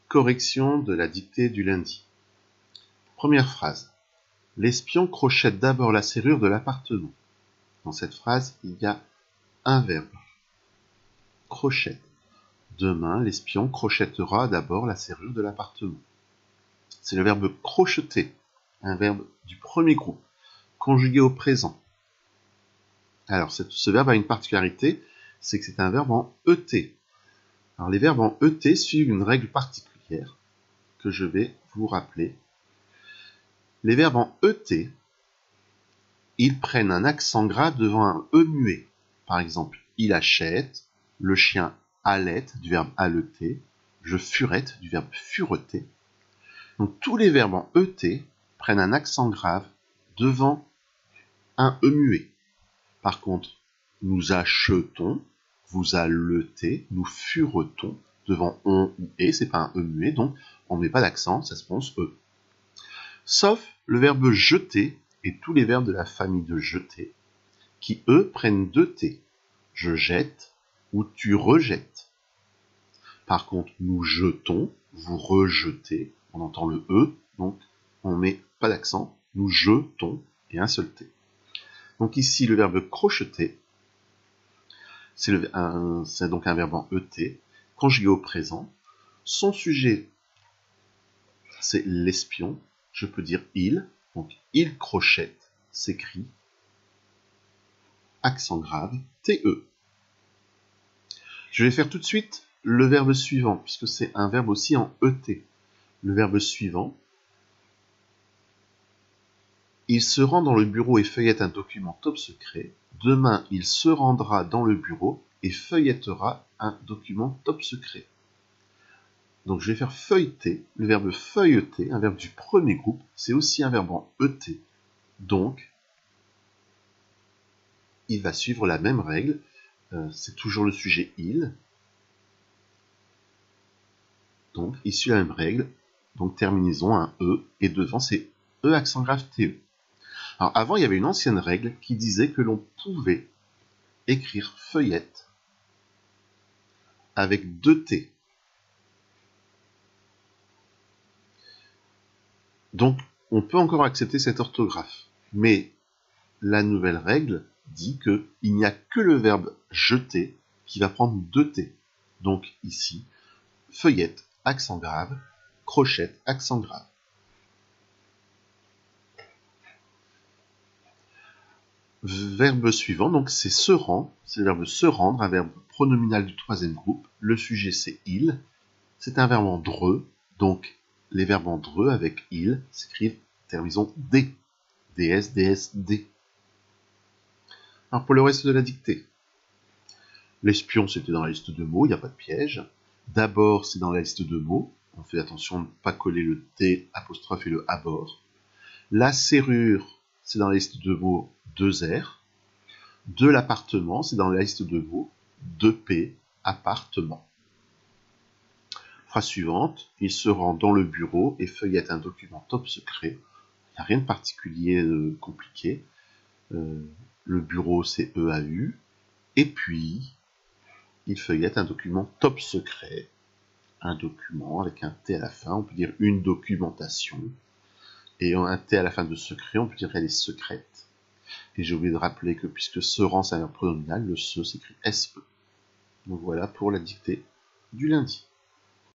Correction de la dictée du lundi. Première phrase. L'espion crochette d'abord la serrure de l'appartement. Dans cette phrase, il y a un verbe. Crochette. Demain, l'espion crochettera d'abord la serrure de l'appartement. C'est le verbe crocheter, un verbe du premier groupe, conjugué au présent. Alors, ce verbe a une particularité, c'est que c'est un verbe en ET. Alors, les verbes en ET suivent une règle particulière que je vais vous rappeler. Les verbes en ET, ils prennent un accent grave devant un E muet. Par exemple, il achète, le chien allait du verbe alleter, je furette du verbe fureter. Donc tous les verbes en ET prennent un accent grave devant un E muet. Par contre, nous achetons, vous alletez, nous furetons, devant on ou et, c'est pas un E muet, donc on ne met pas d'accent, ça se prononce E. Sauf le verbe jeter et tous les verbes de la famille de jeter, qui eux prennent deux T. Je jette ou tu rejettes. Par contre, nous jetons, vous rejetez, on entend le E, donc on ne met pas d'accent, nous jetons et un seul T. Donc ici, le verbe crocheter, c'est donc un verbe en ET, conjugué au présent. Son sujet, c'est l'espion. Je peux dire il, donc il crochette, s'écrit, accent grave, TE. Je vais faire tout de suite le verbe suivant, puisque c'est un verbe aussi en ET. Le verbe suivant, il se rend dans le bureau et feuillette un document top secret. Demain, il se rendra dans le bureau et feuillettera un document top secret. Donc je vais faire feuilleter, le verbe feuilleter, un verbe du premier groupe, c'est aussi un verbe en ET. Donc, il va suivre la même règle, c'est toujours le sujet il. Donc, il suit la même règle, donc terminaison, un E, et devant c'est E accent grave TE. Alors avant, il y avait une ancienne règle qui disait que l'on pouvait écrire feuillette avec deux T. Donc, on peut encore accepter cette orthographe. Mais la nouvelle règle dit qu'il n'y a que le verbe jeter qui va prendre deux T. Donc ici, feuillette, accent grave, crochette, accent grave. Verbe suivant, donc c'est se rend, c'est le verbe se rendre, un verbe pronominal du troisième groupe. Le sujet c'est il, c'est un verbe en dreux, donc les verbes en dreux avec il s'écrivent terminaison D, DS, DS, D. Alors pour le reste de la dictée, l'espion c'était dans la liste de mots, il n'y a pas de piège. D'abord c'est dans la liste de mots, on fait attention de ne pas coller le D apostrophe et le abord. La serrure c'est dans la liste de mots 2R. De l'appartement c'est dans la liste de mots 2P, appartement. Phrase suivante, il se rend dans le bureau et feuillette un document top secret. Il n'y a rien de particulier compliqué. Le bureau c'est EAU. Et puis, il feuillette un document top secret. Un document avec un T à la fin, on peut dire une documentation. Et un T à la fin de secret, on peut dire qu'elle est secrète. Et j'ai oublié de rappeler que puisque se rend c'est un verbe pronominal, le se s'écrit SE. Donc voilà pour la dictée du lundi.